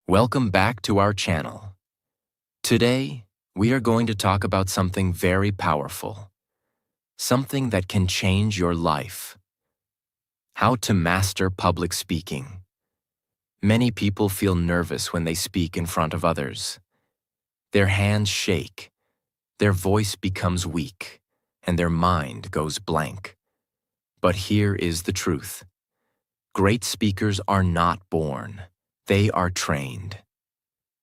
Welcome back to our channel. Today, we are going to talk about something very powerful, something that can change your life. How to master public speaking. Many people feel nervous when they speak in front of others. Their hands shake, their voice becomes weak, and their mind goes blank. But here is the truth. Great speakers are not born. They are trained.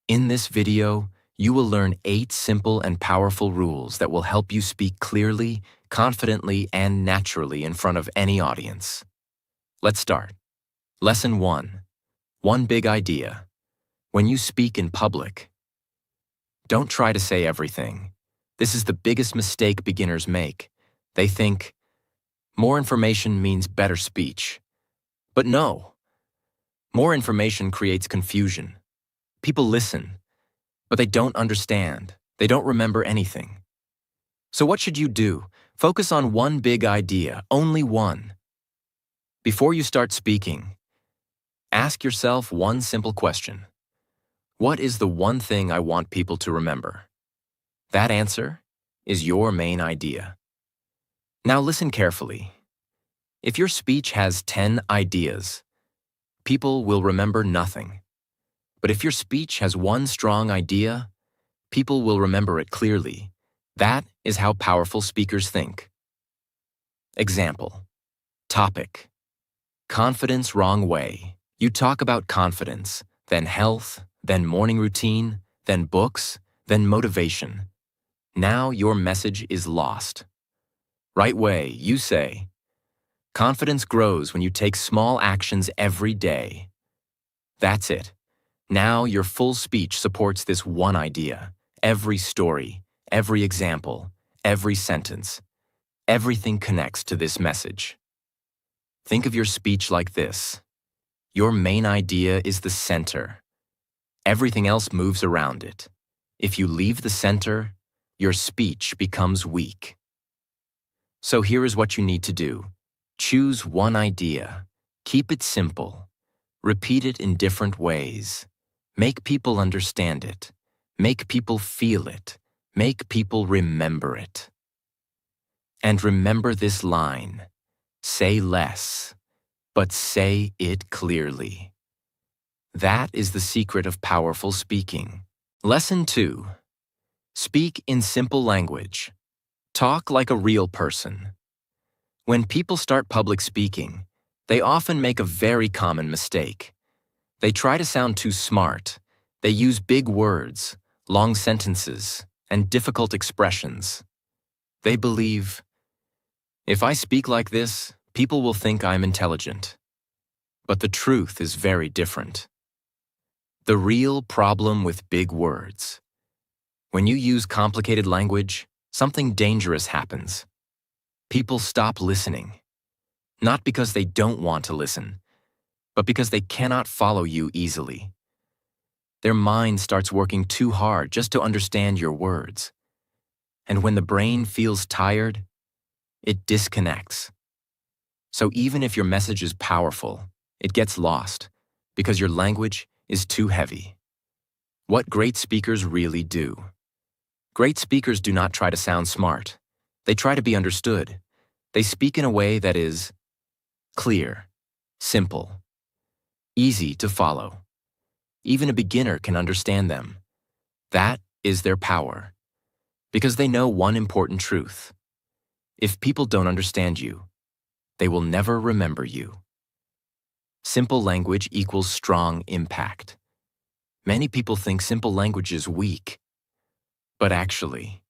In this video, you will learn 8 simple and powerful rules that will help you speak clearly, confidently, and naturally in front of any audience. Let's start. Lesson 1. One big idea. When you speak in public, don't try to say everything. This is the biggest mistake beginners make. They think, more information means better speech. But no. More information creates confusion. People listen, but they don't understand. They don't remember anything. So what should you do? Focus on one big idea, only one. Before you start speaking, ask yourself one simple question. What is the one thing I want people to remember? That answer is your main idea. Now listen carefully. If your speech has 10 ideas, people will remember nothing. But if your speech has one strong idea, people will remember it clearly. That is how powerful speakers think. Example. Topic. Confidence wrong way. You talk about confidence, then health, then morning routine, then books, then motivation. Now your message is lost. Right way, you say, confidence grows when you take small actions every day. That's it. Now your full speech supports this one idea. Every story, every example, every sentence. Everything connects to this message. Think of your speech like this. Your main idea is the center. Everything else moves around it. If you leave the center, your speech becomes weak. So here is what you need to do. Choose one idea. Keep it simple. Repeat it in different ways. Make people understand it. Make people feel it. Make people remember it. And remember this line. Say less, but say it clearly. That is the secret of powerful speaking. Lesson 2. Speak in simple language. Talk like a real person. When people start public speaking, they often make a very common mistake. They try to sound too smart. They use big words, long sentences, and difficult expressions. They believe, if I speak like this, people will think I'm intelligent. But the truth is very different. The real problem with big words. When you use complicated language, something dangerous happens. People stop listening. Not because they don't want to listen, but because they cannot follow you easily. Their mind starts working too hard just to understand your words. And when the brain feels tired, it disconnects. So even if your message is powerful, it gets lost because your language is too heavy. What great speakers really do. Great speakers do not try to sound smart. They try to be understood. They speak in a way that is clear, simple, easy to follow. Even a beginner can understand them. That is their power, because they know one important truth. If people don't understand you, they will never remember you. Simple language equals strong impact. Many people think simple language is weak, but actually,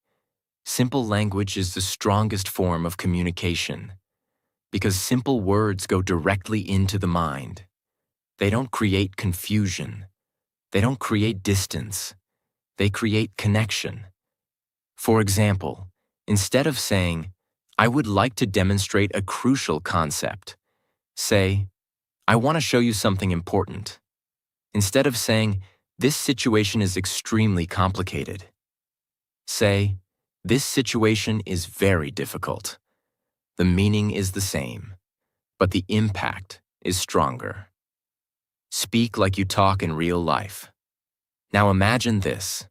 simple language is the strongest form of communication because simple words go directly into the mind. They don't create confusion. They don't create distance. They create connection. For example, instead of saying, I would like to demonstrate a crucial concept, say, I want to show you something important. Instead of saying, this situation is extremely complicated, say, this situation is very difficult. The meaning is the same, but the impact is stronger. Speak like you talk in real life. Now imagine this.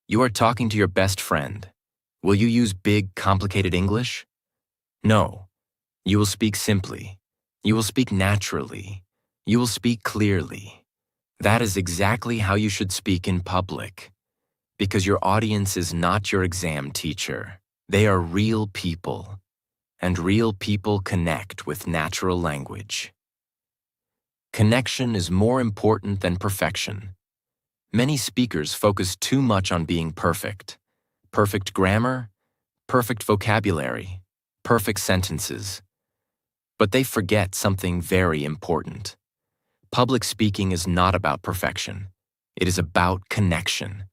You are talking to your best friend. Will you use big, complicated English? No. You will speak simply. You will speak naturally. You will speak clearly. That is exactly how you should speak in public. Because your audience is not your exam teacher. They are real people. And real people connect with natural language. Connection is more important than perfection. Many speakers focus too much on being perfect. Perfect grammar, perfect vocabulary, perfect sentences. But they forget something very important. Public speaking is not about perfection. It is about connection.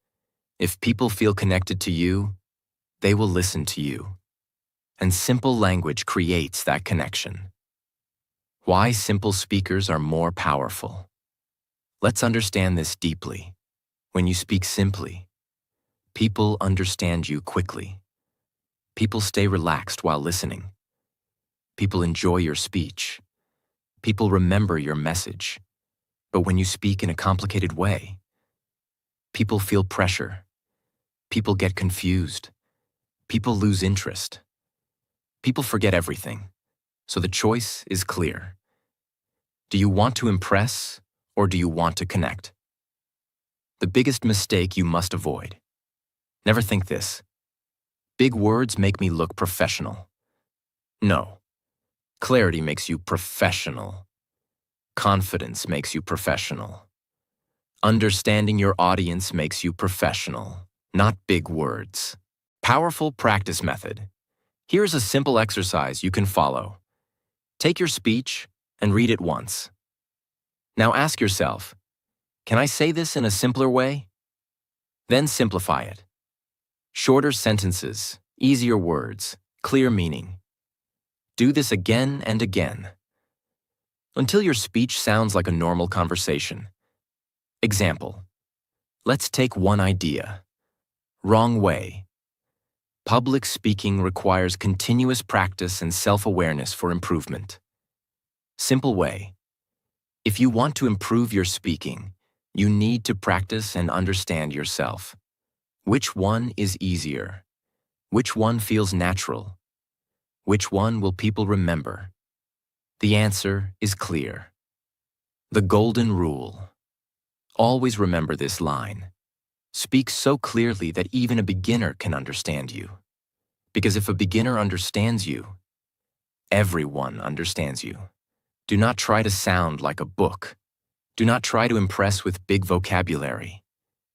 If people feel connected to you, they will listen to you. And simple language creates that connection. Why simple speakers are more powerful. Let's understand this deeply. When you speak simply, people understand you quickly. People stay relaxed while listening. People enjoy your speech. People remember your message. But when you speak in a complicated way, people feel pressure. People get confused. People lose interest. People forget everything. So the choice is clear. Do you want to impress or do you want to connect? The biggest mistake you must avoid. Never think this. Big words make me look professional. No. Clarity makes you professional. Confidence makes you professional. Understanding your audience makes you professional, not big words. Powerful practice method. Here's a simple exercise you can follow. Take your speech and read it once. Now ask yourself, can I say this in a simpler way? Then simplify it. Shorter sentences, easier words, clear meaning. Do this again and again, until your speech sounds like a normal conversation. Example. Let's take one idea. Wrong way. Public speaking requires continuous practice and self-awareness for improvement. Simple way. If you want to improve your speaking, you need to practice and understand yourself. Which one is easier? Which one feels natural? Which one will people remember? The answer is clear. The golden rule. Always remember this line. Speak so clearly that even a beginner can understand you. Because if a beginner understands you, everyone understands you. Do not try to sound like a book. Do not try to impress with big vocabulary.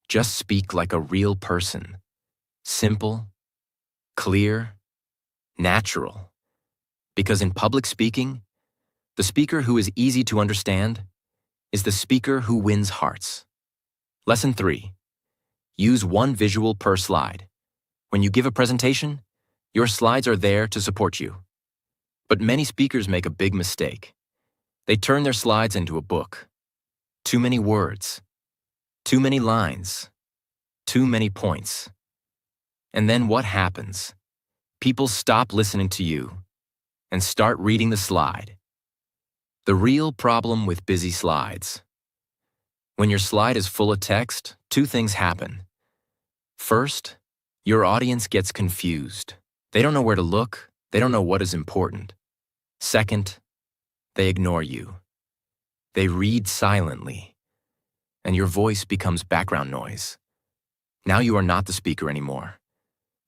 Just speak like a real person. Simple, clear, natural. Because in public speaking, the speaker who is easy to understand is the speaker who wins hearts. Lesson 3. Use one visual per slide. When you give a presentation, your slides are there to support you. But many speakers make a big mistake. They turn their slides into a book. Too many words. Too many lines. Too many points. And then what happens? People stop listening to you and start reading the slide. The real problem with busy slides. When your slide is full of text, two things happen. First, your audience gets confused. They don't know where to look. They don't know what is important. Second, they ignore you. They read silently, and your voice becomes background noise. Now you are not the speaker anymore.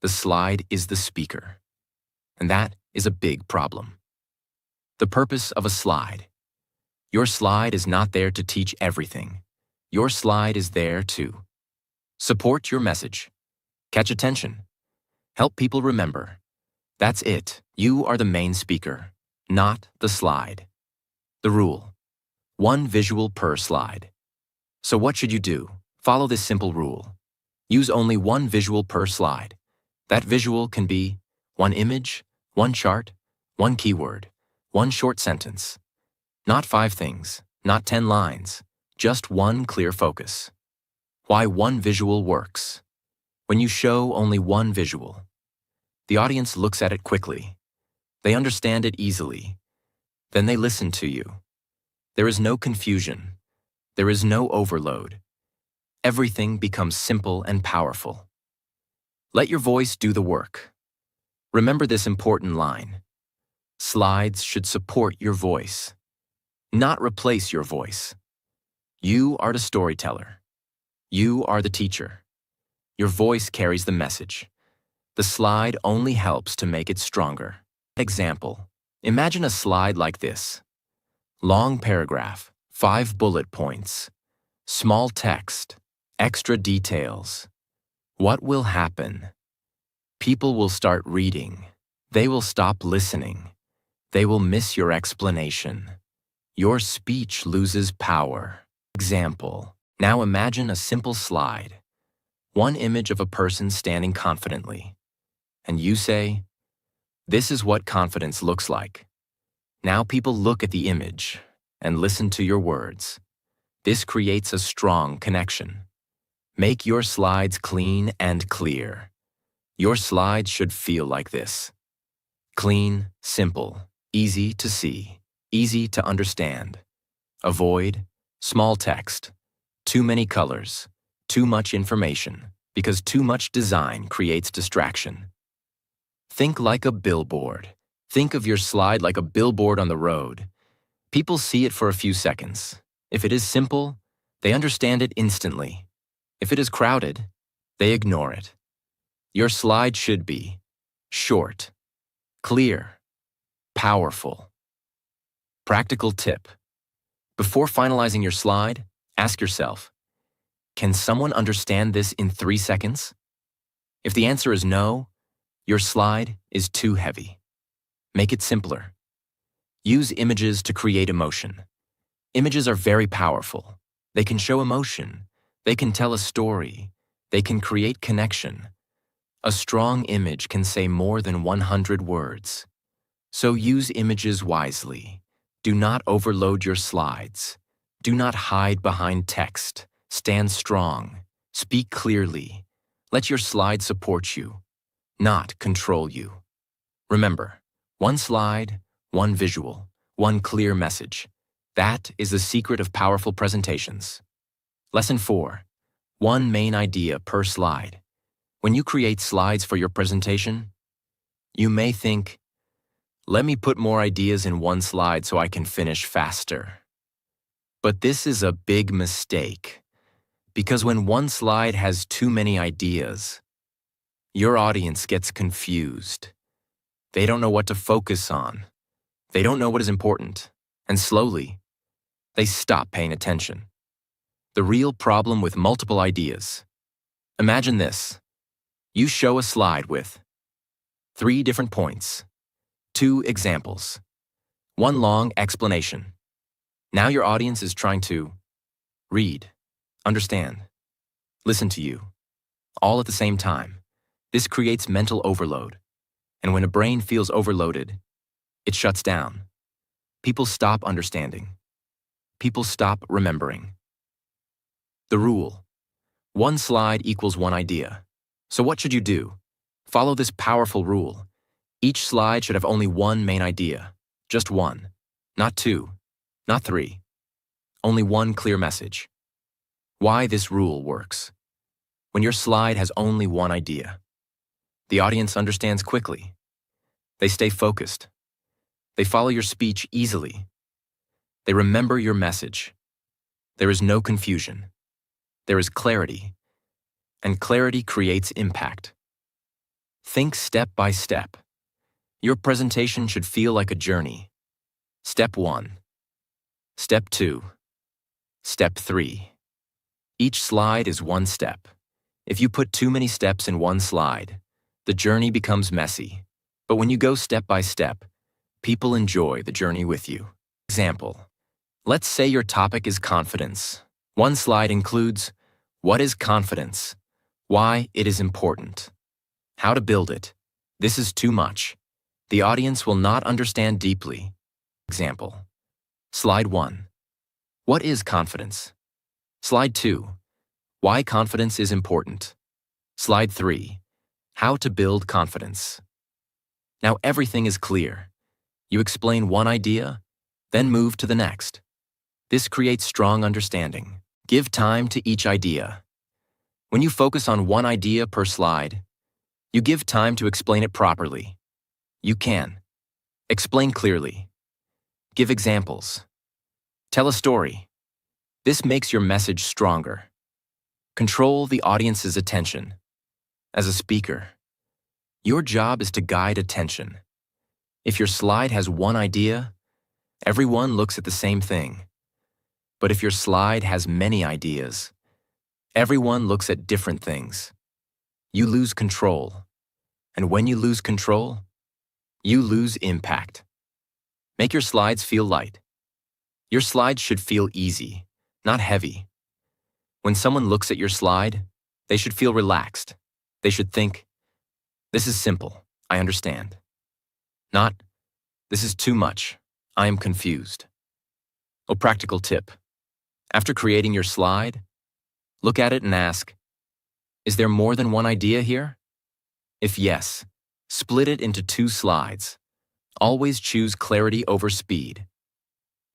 The slide is the speaker, and that is a big problem. The purpose of a slide. Your slide is not there to teach everything. Your slide is there to support your message, catch attention, help people remember. That's it. You are the main speaker, not the slide. The rule. One visual per slide. So what should you do? Follow this simple rule. Use only one visual per slide. That visual can be one image, one chart, one keyword, one short sentence. Not 5 things, not 10 lines, just one clear focus. Why one visual works. When you show only one visual, the audience looks at it quickly. They understand it easily. Then they listen to you. There is no confusion. There is no overload. everything becomes simple and powerful. Let your voice do the work. Remember this important line. Slides should support your voice, not replace your voice. You are the storyteller. You are the teacher. Your voice carries the message. The slide only helps to make it stronger. Example. Imagine a slide like this. Long paragraph, 5 bullet points, small text, extra details. What will happen? People will start reading. They will stop listening. They will miss your explanation. Your speech loses power. Example. Now imagine a simple slide. One image of a person standing confidently. And you say, "This is what confidence looks like." Now people look at the image and listen to your words. This creates a strong connection. Make your slides clean and clear. Your slides should feel like this. Clean, simple, easy to see, easy to understand. Avoid small text, too many colors, too much information, because too much design creates distraction. Think like a billboard. Think of your slide like a billboard on the road. People see it for a few seconds. If it is simple, they understand it instantly. If it is crowded, they ignore it. Your slide should be short, clear, powerful. Practical tip. Before finalizing your slide, ask yourself, can someone understand this in 3 seconds? If the answer is no, your slide is too heavy. Make it simpler. Use images to create emotion. Images are very powerful. They can show emotion. They can tell a story. They can create connection. A strong image can say more than 100 words. So use images wisely. Do not overload your slides. Do not hide behind text. Stand strong. Speak clearly. Let your slide support you, not control you. Remember, one slide, one visual, one clear message. That is the secret of powerful presentations. Lesson 4. One main idea per slide. When you create slides for your presentation, you may think, let me put more ideas in one slide so I can finish faster. But this is a big mistake, because when one slide has too many ideas, your audience gets confused. They don't know what to focus on. They don't know what is important, and slowly, they stop paying attention. The real problem with multiple ideas. Imagine this. You show a slide with 3 different points, 2 examples, 1 long explanation. Now your audience is trying to read, understand, listen to you, all at the same time. This creates mental overload. And when a brain feels overloaded, it shuts down. People stop understanding. People stop remembering. The rule. 1 slide equals 1 idea. So what should you do? Follow this powerful rule. Each slide should have only 1 main idea. Just 1. Not 2. Not 3. Only 1 clear message. Why this rule works. When your slide has only 1 idea, the audience understands quickly. They stay focused. They follow your speech easily. They remember your message. There is no confusion. There is clarity. And clarity creates impact. Think step by step. Your presentation should feel like a journey. Step 1. Step 2. Step 3. Each slide is 1 step. If you put too many steps in 1 slide, the journey becomes messy. But when you go step by step, people enjoy the journey with you. Example. Let's say your topic is confidence. 1 slide includes what is confidence, why it is important, how to build it. This is too much. The audience will not understand deeply. Example. Slide 1. What is confidence? Slide 2. Why confidence is important. Slide 3. How to build confidence. Now everything is clear. You explain 1 idea, then move to the next. This creates strong understanding. Give time to each idea. When you focus on one idea per slide, you give time to explain it properly. You can explain clearly, give examples, tell a story. This makes your message stronger. Control the audience's attention. As a speaker, your job is to guide attention. If your slide has one idea, everyone looks at the same thing. But if your slide has many ideas, everyone looks at different things. You lose control. And when you lose control, you lose impact. Make your slides feel light. Your slides should feel easy, not heavy. When someone looks at your slide, they should feel relaxed. They should think, "This is simple, I understand." Not, "This is too much, I am confused." A practical tip. After creating your slide, look at it and ask, "Is there more than one idea here?" If yes, split it into 2 slides. Always choose clarity over speed.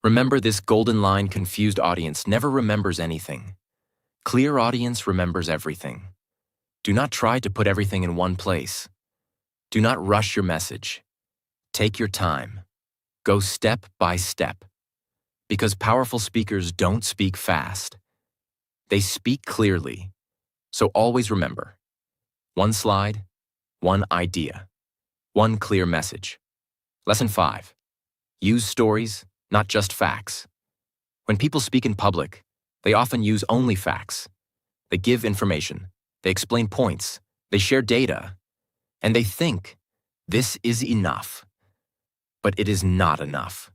Remember this golden line: confused audience never remembers anything. Clear audience remembers everything. Do not try to put everything in one place. Do not rush your message. Take your time. Go step by step. Because powerful speakers don't speak fast. They speak clearly. So always remember, 1 slide, 1 idea, 1 clear message. Lesson 5. Use stories, not just facts. When people speak in public, they often use only facts. They give information, they explain points, they share data, and they think, this is enough. But it is not enough,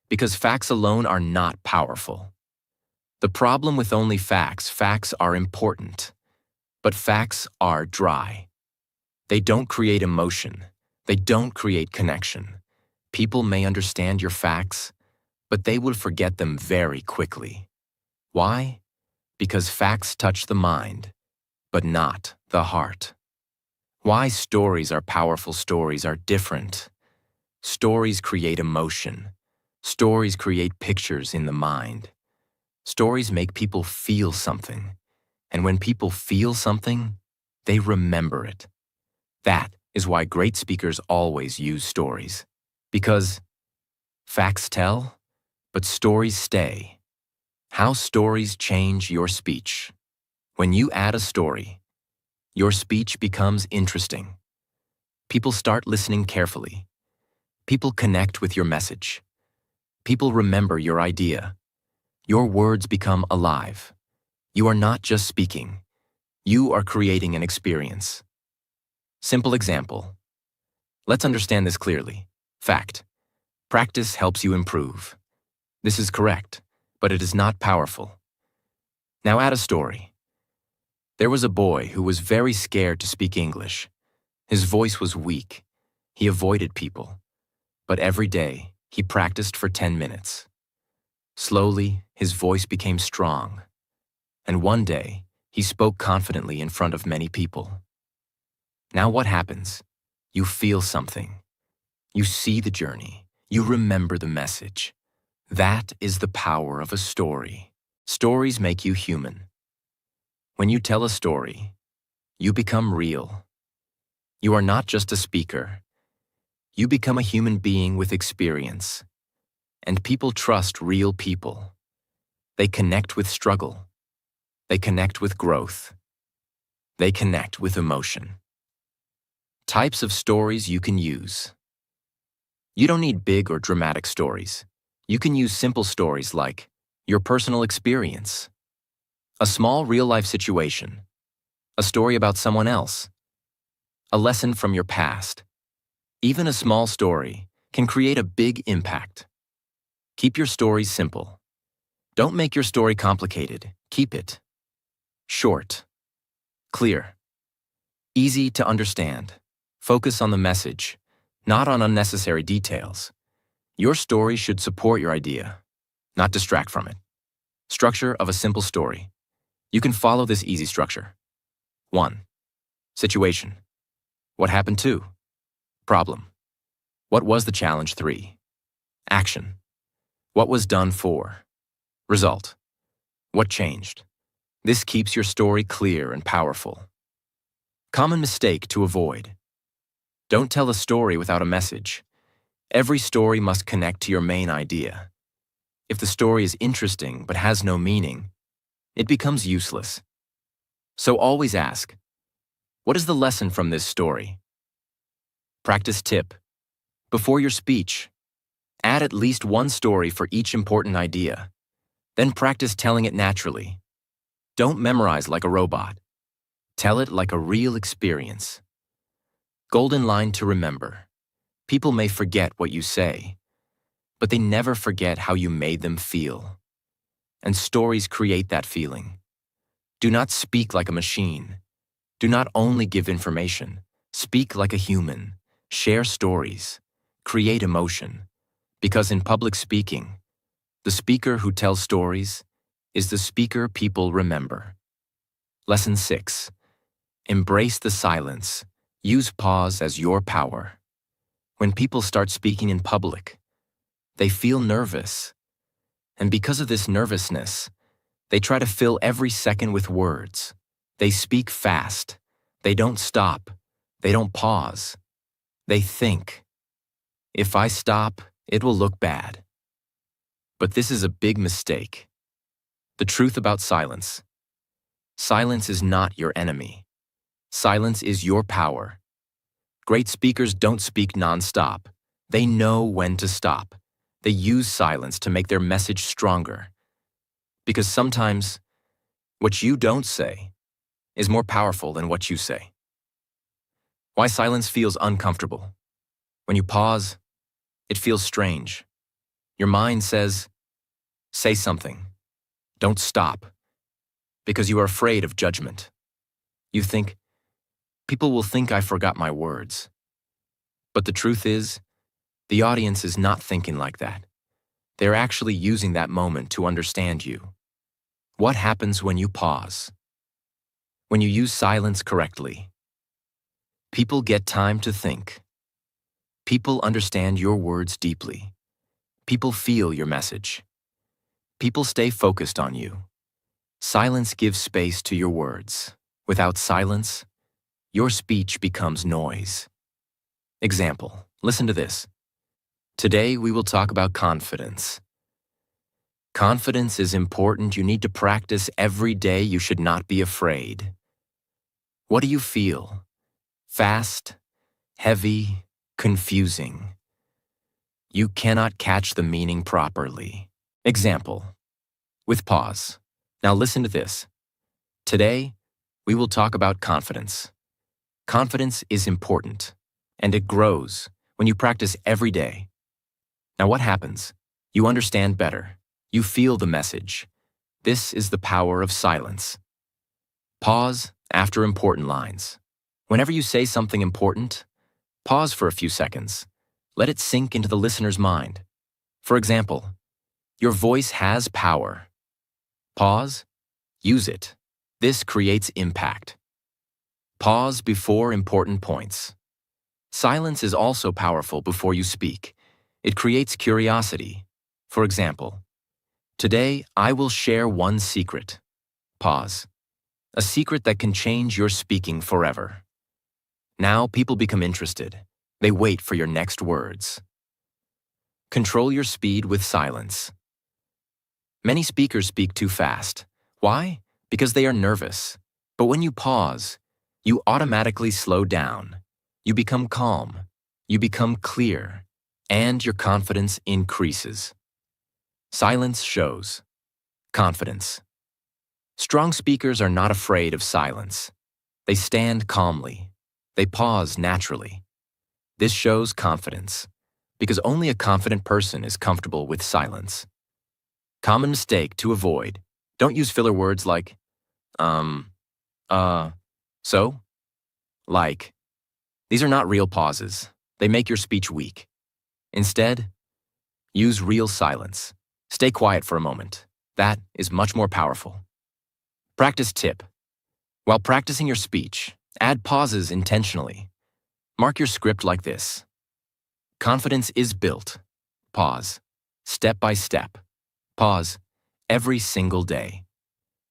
because facts alone are not powerful. The problem with only facts are important, but facts are dry. They don't create emotion, they don't create connection. People may understand your facts, but they will forget them very quickly. Why? Because facts touch the mind, but not the heart. Why stories are powerful stories are different. Stories create emotion. Stories create pictures in the mind. Stories make people feel something. And when people feel something, they remember it. That is why great speakers always use stories. Because facts tell, but stories stay. How stories change your speech. When you add a story, your speech becomes interesting. People start listening carefully. People connect with your message. People remember your idea. Your words become alive. You are not just speaking. You are creating an experience. Simple example. Let's understand this clearly. Fact. Practice helps you improve. This is correct, but it is not powerful. Now add a story. There was a boy who was very scared to speak English. His voice was weak. He avoided people. But every day, he practiced for 10 minutes. Slowly, his voice became strong. And one day, he spoke confidently in front of many people. Now what happens? You feel something. You see the journey. You remember the message. That is the power of a story. Stories make you human. When you tell a story, you become real. You are not just a speaker. You become a human being with experience. And people trust real people. They connect with struggle. They connect with growth. They connect with emotion. Types of stories you can use. You don't need big or dramatic stories. You can use simple stories like your personal experience, a small real-life situation, a story about someone else, a lesson from your past. Even a small story can create a big impact. Keep your stories simple. Don't make your story complicated. Keep it short, clear, easy to understand. Focus on the message, not on unnecessary details. Your story should support your idea, not distract from it. Structure of a simple story. You can follow this easy structure. 1. Situation. What happened? 2. Problem. What was the challenge? 3. Action. What was done? 4. Result. What changed? This keeps your story clear and powerful. Common mistake to avoid. Don't tell a story without a message. Every story must connect to your main idea. If the story is interesting but has no meaning, it becomes useless. So always ask, what is the lesson from this story? Practice tip. Before your speech, add at least one story for each important idea. Then practice telling it naturally. Don't memorize like a robot. Tell it like a real experience. Golden line to remember. People may forget what you say, but they never forget how you made them feel. And stories create that feeling. Do not speak like a machine. Do not only give information. Speak like a human. Share stories. Create emotion. Because in public speaking, the speaker who tells stories is the speaker people remember. Lesson 6. Embrace the silence. Use pause as your power. When people start speaking in public, they feel nervous. And because of this nervousness, they try to fill every second with words. They speak fast. They don't stop. They don't pause. They think. If I stop, it will look bad. But this is a big mistake. The truth about silence. Silence is not your enemy. Silence is your power. Great speakers don't speak non-stop. They know when to stop. They use silence to make their message stronger. Because sometimes, what you don't say is more powerful than what you say. Why silence feels uncomfortable. When you pause, it feels strange. Your mind says, say something. Don't stop. Because you are afraid of judgment. You think, people will think I forgot my words. But the truth is, the audience is not thinking like that. They're actually using that moment to understand you. What happens when you pause? When you use silence correctly? People get time to think. People understand your words deeply. People feel your message. People stay focused on you. Silence gives space to your words. Without silence, your speech becomes noise. Example, listen to this. Today we will talk about confidence. Confidence is important. You need to practice every day. You should not be afraid. What do you feel? Fast, heavy, confusing. You cannot catch the meaning properly. Example, with pause. Now listen to this. Today, we will talk about confidence. Confidence is important, and it grows when you practice every day. Now what happens? You understand better. You feel the message. This is the power of silence. Pause after important lines. Whenever you say something important, pause for a few seconds. Let it sink into the listener's mind. For example, your voice has power. Pause, use it. This creates impact. Pause before important points. Silence is also powerful before you speak. It creates curiosity. For example, today I will share one secret. Pause. A secret that can change your speaking forever. Now people become interested. They wait for your next words. Control your speed with silence. Many speakers speak too fast. Why? Because they are nervous. But when you pause, you automatically slow down. You become calm. You become clear. And your confidence increases. Silence shows confidence. Strong speakers are not afraid of silence. They stand calmly. They pause naturally. This shows confidence, because only a confident person is comfortable with silence. Common mistake to avoid. Don't use filler words like, so, like. These are not real pauses. They make your speech weak. Instead, use real silence. Stay quiet for a moment. That is much more powerful. Practice tip. While practicing your speech, add pauses intentionally. Mark your script like this. Confidence is built. Pause. Step by step. Pause. Every single day.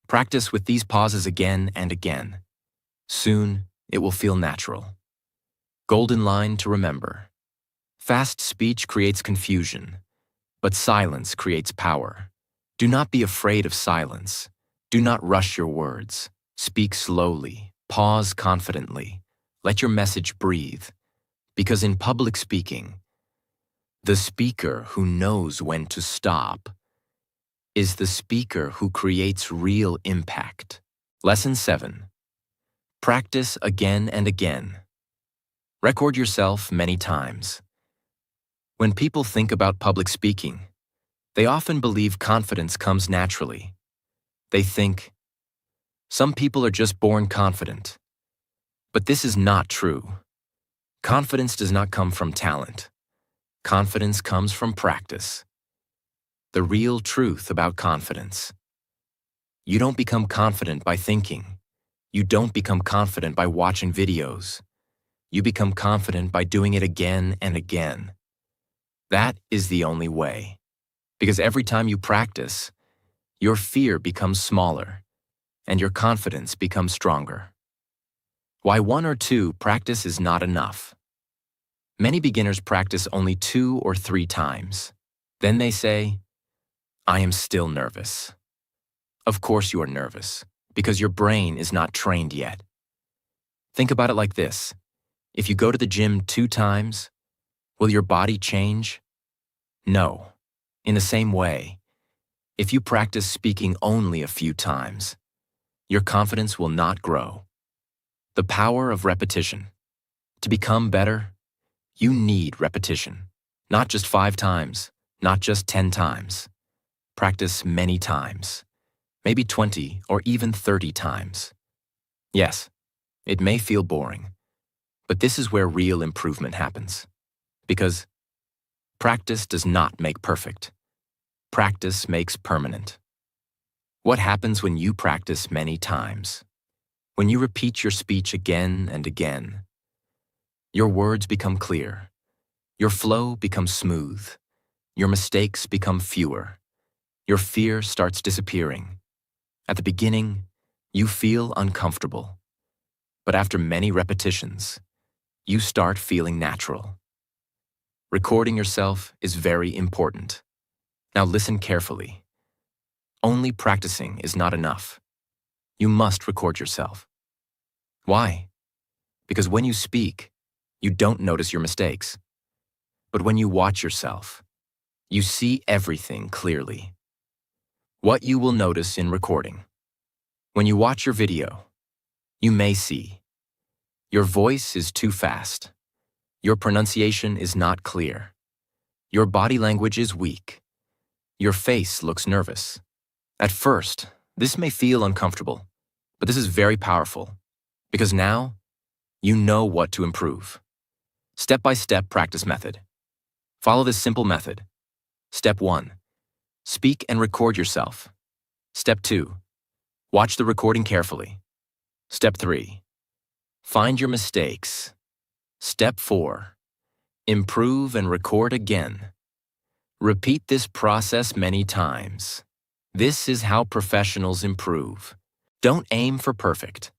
Practice with these pauses again and again. Soon, it will feel natural. Golden line to remember. Fast speech creates confusion, but silence creates power. Do not be afraid of silence. Do not rush your words. Speak slowly. Pause confidently. Let your message breathe. Because in public speaking, the speaker who knows when to stop is the speaker who creates real impact. Lesson 7. Practice again and again. Record yourself many times. When people think about public speaking, they often believe confidence comes naturally. They think, some people are just born confident. But this is not true. Confidence does not come from talent. Confidence comes from practice. The real truth about confidence. You don't become confident by thinking. You don't become confident by watching videos. You become confident by doing it again and again. That is the only way. Because every time you practice, your fear becomes smaller, and your confidence becomes stronger. Why 1 or 2 practice is not enough. Many beginners practice only 2 or 3 times. Then they say, I am still nervous. Of course you are nervous, because your brain is not trained yet. Think about it like this. If you go to the gym 2 times, will your body change? No. In the same way, if you practice speaking only a few times, your confidence will not grow. The power of repetition. To become better, you need repetition. Not just 5 times, not just 10 times. Practice many times, maybe 20 or even 30 times. Yes, it may feel boring, but this is where real improvement happens. Because practice does not make perfect. Practice makes permanent. What happens when you practice many times? When you repeat your speech again and again, your words become clear, your flow becomes smooth, your mistakes become fewer, your fear starts disappearing. At the beginning, you feel uncomfortable, but after many repetitions, you start feeling natural. Recording yourself is very important. Now listen carefully. Only practicing is not enough. You must record yourself. Why? Because when you speak, you don't notice your mistakes. But when you watch yourself, you see everything clearly. What you will notice in recording. When you watch your video, you may see your voice is too fast. Your pronunciation is not clear. Your body language is weak. Your face looks nervous. At first, this may feel uncomfortable, but this is very powerful because now you know what to improve. Step-by-step practice method. Follow this simple method. Step 1. Speak and record yourself. Step 2. Watch the recording carefully. Step 3. Find your mistakes. Step 4. Improve and record again. Repeat this process many times. This is how professionals improve. Don't aim for perfect.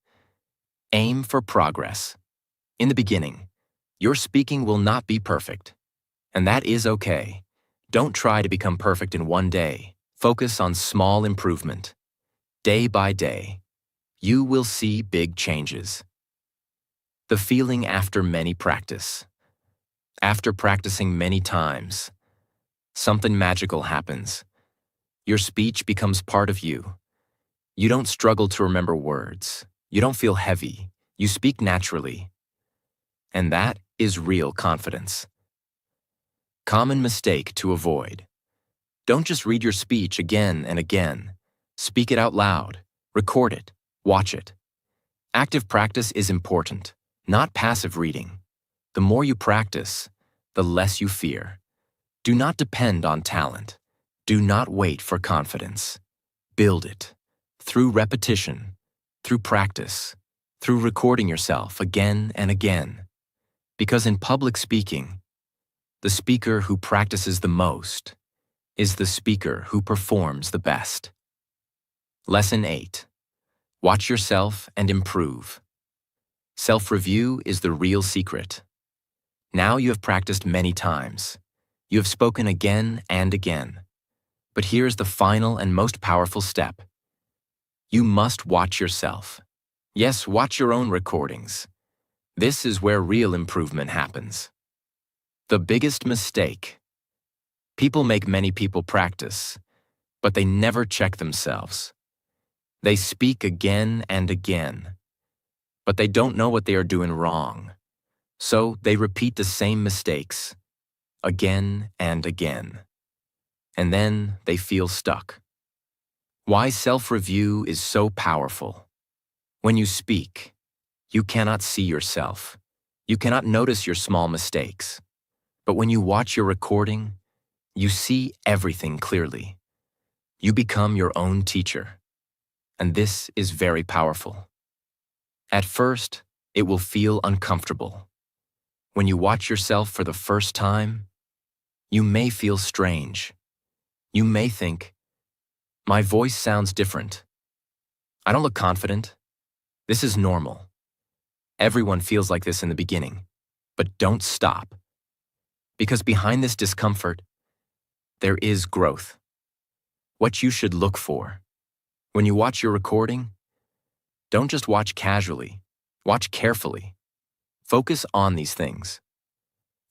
Aim for progress. In the beginning, your speaking will not be perfect. And that is okay. Don't try to become perfect in one day. Focus on small improvement. Day by day, you will see big changes. The feeling after many practice. After practicing many times, something magical happens. Your speech becomes part of you. You don't struggle to remember words. You don't feel heavy. You speak naturally. And that is real confidence. Common mistake to avoid. Don't just read your speech again and again. Speak it out loud. Record it. Watch it. Active practice is important, not passive reading. The more you practice, the less you fear. Do not depend on talent. Do not wait for confidence. Build it. Through repetition, through practice, through recording yourself again and again. Because in public speaking, the speaker who practices the most is the speaker who performs the best. Lesson 8. Watch yourself and improve. Self-review is the real secret. Now you have practiced many times. You have spoken again and again. But here's the final and most powerful step. You must watch yourself. Yes, watch your own recordings. This is where real improvement happens. The biggest mistake. People make many people practice, but they never check themselves. They speak again and again, but they don't know what they are doing wrong. So they repeat the same mistakes again and again. And then they feel stuck. Why self-review is so powerful. When you speak, you cannot see yourself. You cannot notice your small mistakes. But when you watch your recording, you see everything clearly. You become your own teacher. And this is very powerful. At first, it will feel uncomfortable. When you watch yourself for the first time, you may feel strange. You may think, my voice sounds different. I don't look confident. This is normal. Everyone feels like this in the beginning, but don't stop. Because behind this discomfort, there is growth. What you should look for. When you watch your recording, don't just watch casually, watch carefully. Focus on these things.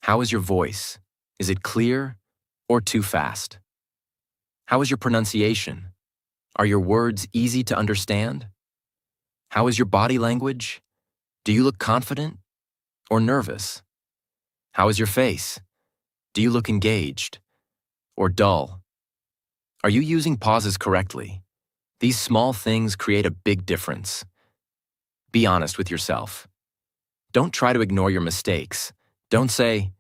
How is your voice? Is it clear or too fast? How is your pronunciation? Are your words easy to understand? How is your body language? Do you look confident or nervous? How is your face? Do you look engaged or dull? Are you using pauses correctly? These small things create a big difference. Be honest with yourself. Don't try to ignore your mistakes. Don't say,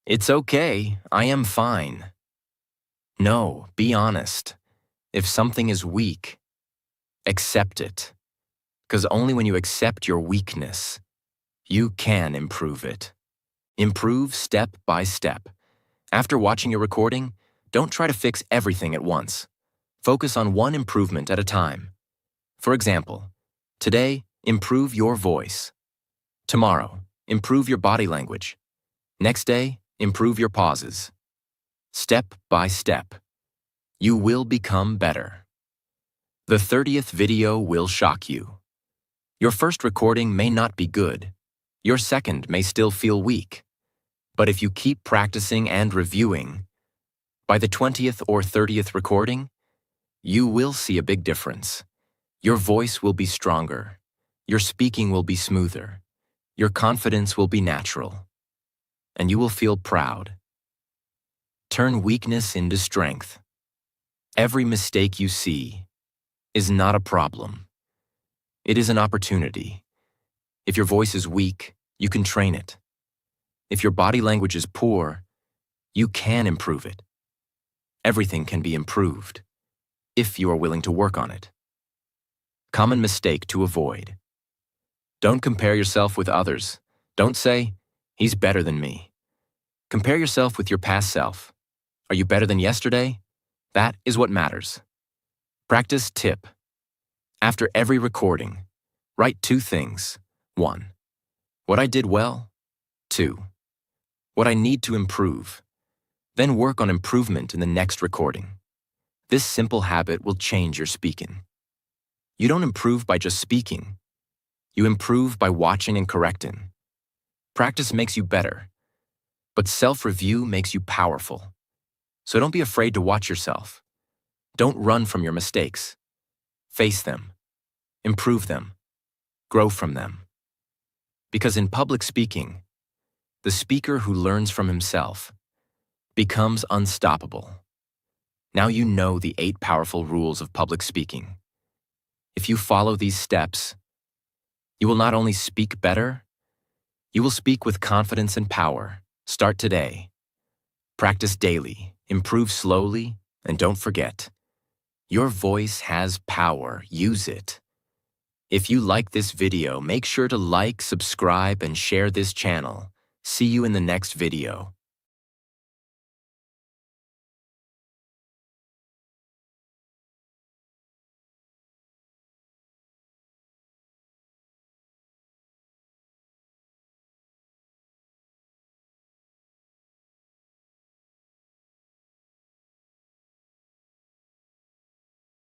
"It's okay, I am fine." No, be honest. If something is weak, accept it. Because only when you accept your weakness, you can improve it. Improve step by step. After watching your recording, don't try to fix everything at once. Focus on one improvement at a time. For example, today, improve your voice. Tomorrow, improve your body language. Next day, improve your pauses. Step by step, you will become better. The 30th video will shock you. Your first recording may not be good. Your second may still feel weak. But if you keep practicing and reviewing, by the 20th or 30th recording, you will see a big difference. Your voice will be stronger. Your speaking will be smoother. Your confidence will be natural. And you will feel proud. Turn weakness into strength. Every mistake you see is not a problem. It is an opportunity. If your voice is weak, you can train it. If your body language is poor, you can improve it. Everything can be improved if you are willing to work on it. Common mistake to avoid. Don't compare yourself with others. Don't say, "He's better than me." Compare yourself with your past self. Are you better than yesterday? That is what matters. Practice tip. After every recording, write 2 things. 1. What I did well. 2. What I need to improve. Then work on improvement in the next recording. This simple habit will change your speaking. You don't improve by just speaking. You improve by watching and correcting. Practice makes you better, but self-review makes you powerful. So don't be afraid to watch yourself. Don't run from your mistakes. Face them. Improve them. Grow from them. Because in public speaking, the speaker who learns from himself becomes unstoppable. Now you know the 8 powerful rules of public speaking. If you follow these steps, you will not only speak better, you will speak with confidence and power. Start today. Practice daily, improve slowly, and don't forget, your voice has power. Use it. If you like this video, make sure to like, subscribe, and share this channel. See you in the next video.